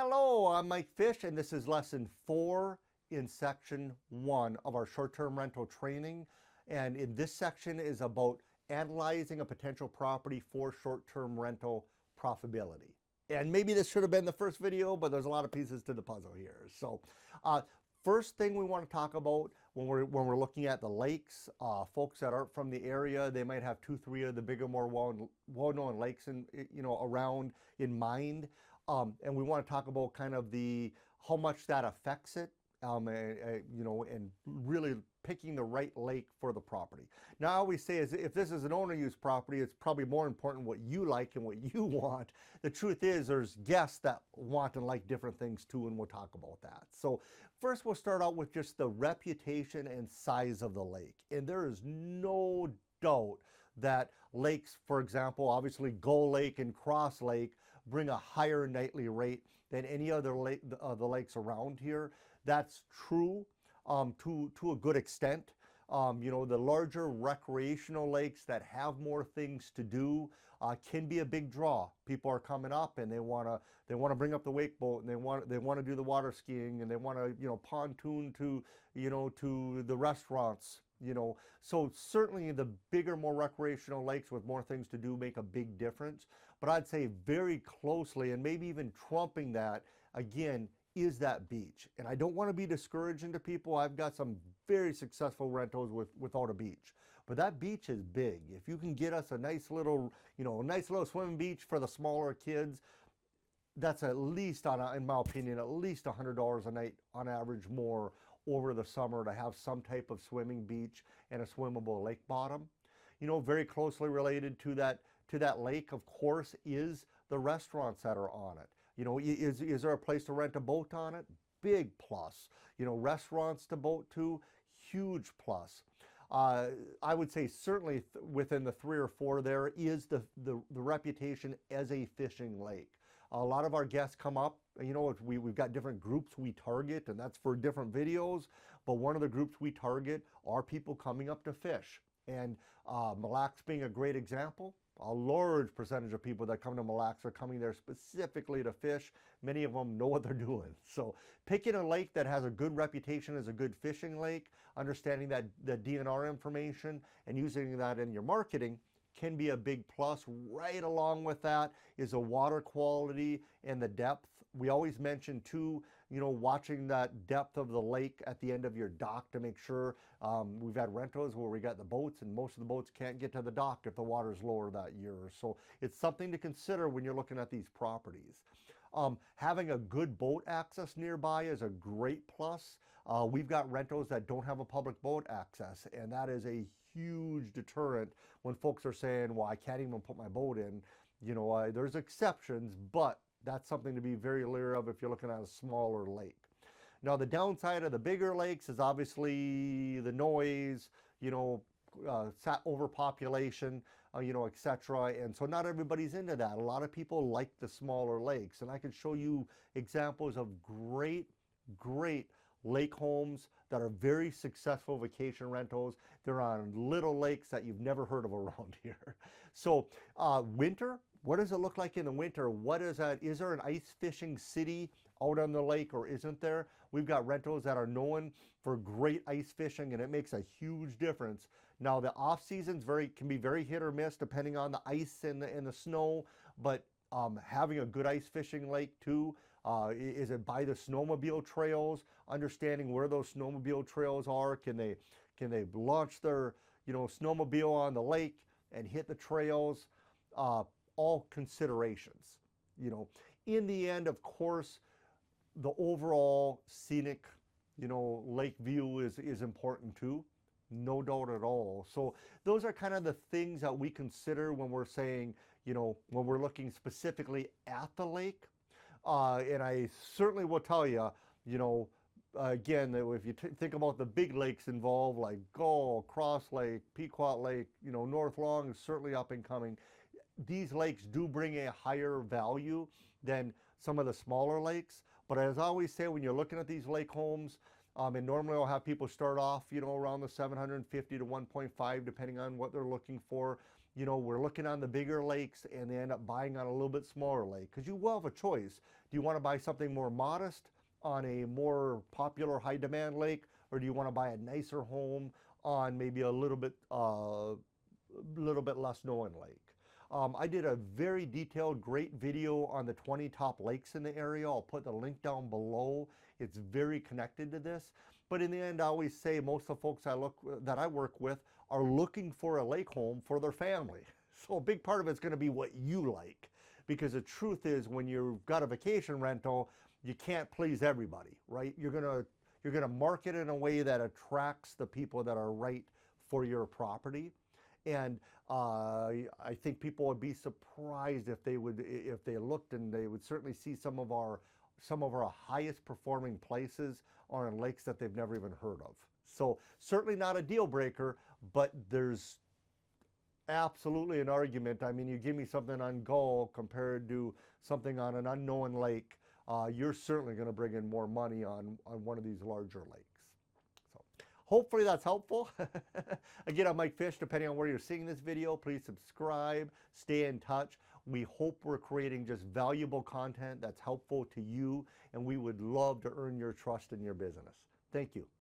Hello, I'm Mike Fish, and this is lesson 4 in section 1 of our short-term rental training. And in this section is about analyzing a potential property for short-term rental profitability. And maybe this should have been the first video, but there's a lot of pieces to the puzzle here. So first thing we want to talk about when we're looking at the lakes, folks that aren't from the area, they might have 2-3 of the bigger, more well-known lakes around in mind. And we want to talk about kind of how much that affects it, and really picking the right lake for the property. Now, I always say is if this is an owner-used property, it's probably more important what you like and what you want. The truth is there's guests that want and like different things too, and we'll talk about that. So first we'll start out with just the reputation and size of the lake. And there is no doubt that lakes, for example, obviously Gull Lake and Cross Lake bring a higher nightly rate than any other lake, the lakes around here. That's true to a good extent. The larger recreational lakes that have more things to do can be a big draw. People are coming up and they want to bring up the wake boat, and they want to do the water skiing, and they want to pontoon to the restaurants. So certainly the bigger, more recreational lakes with more things to do make a big difference. But I'd say very closely, and maybe even trumping that, again, is that beach. And I don't want to be discouraging to people. I've got some very successful rentals without a beach. But that beach is big. If you can get us a nice little swimming beach for the smaller kids, that's at least, in my opinion, at least $100 a night on average more over the summer to have some type of swimming beach and a swimmable lake bottom. Very closely related to that lake, of course, is the restaurants that are on it. Is there a place to rent a boat on it? Big plus. Restaurants to boat to, huge plus. I would say certainly within the 3 or 4 there is the reputation as a fishing lake. A lot of our guests come up, we've got different groups we target, and that's for different videos, but one of the groups we target are people coming up to fish. And Mille Lacs being a great example. A large percentage of people that come to Mille Lacs are coming there specifically to fish. Many of them know what they're doing. So picking a lake that has a good reputation as a good fishing lake, understanding that the DNR information and using that in your marketing can be a big plus. Right along with that is the water quality and the depth. We always mention too, watching that depth of the lake at the end of your dock to make sure. We've had rentals where we got the boats and most of the boats can't get to the dock if the water's lower that year. So it's something to consider when you're looking at these properties. Having a good boat access nearby is a great plus. We've got rentals that don't have a public boat access, and that is a huge deterrent when folks are saying, well, I can't even put my boat in. There's exceptions, but that's something to be very leery of if you're looking at a smaller lake. Now, the downside of the bigger lakes is obviously the noise, overpopulation, etc. And so not everybody's into that. A lot of people like the smaller lakes, and I can show you examples of great lake homes that are very successful vacation rentals. They're on little lakes that you've never heard of around here. So winter, what does it look like in the winter? What is that? Is there an ice fishing city out on the lake or isn't there? We've got rentals that are known for great ice fishing, and it makes a huge difference. Now, the off seasons can be very hit or miss depending on the ice and the snow, but having a good ice fishing lake too. Is it by the snowmobile trails? Understanding where those snowmobile trails are. Can they launch their snowmobile on the lake and hit the trails? All considerations. In the end, of course, the overall scenic lake view is important too. No doubt at all. So those are kind of the things that we consider when we're saying, when we're looking specifically at the lake. And I certainly will tell you, again, that if you think about the big lakes involved, like Gull, Cross Lake, Pequot Lake, North Long is certainly up and coming. These lakes do bring a higher value than some of the smaller lakes. But as I always say, when you're looking at these lake homes, and normally I'll have people start off, around the 750 to 1.5, depending on what they're looking for. you know, we're looking on the bigger lakes and they end up buying on a little bit smaller lake, because you will have a choice. Do you want to buy something more modest on a more popular high demand lake, or do you want to buy a nicer home on maybe a little bit less known lake? I did a very detailed, great video on the 20 top lakes in the area. I'll put the link down below. It's very connected to this. But in the end, I always say most of the folks that I work with are looking for a lake home for their family. So a big part of it's going to be what you like, because the truth is, when you've got a vacation rental, you can't please everybody, right? You're gonna market in a way that attracts the people that are right for your property. And I think people would be surprised if they looked, and they would certainly see some of our highest performing places are in lakes that they've never even heard of. So certainly not a deal breaker, but there's absolutely an argument. I mean, you give me something on Gull compared to something on an unknown lake, you're certainly going to bring in more money on one of these larger lakes. So hopefully that's helpful. Again, I'm Mike Fish. Depending on where you're seeing this video, please subscribe, stay in touch. We hope we're creating just valuable content that's helpful to you, and we would love to earn your trust in your business. Thank you.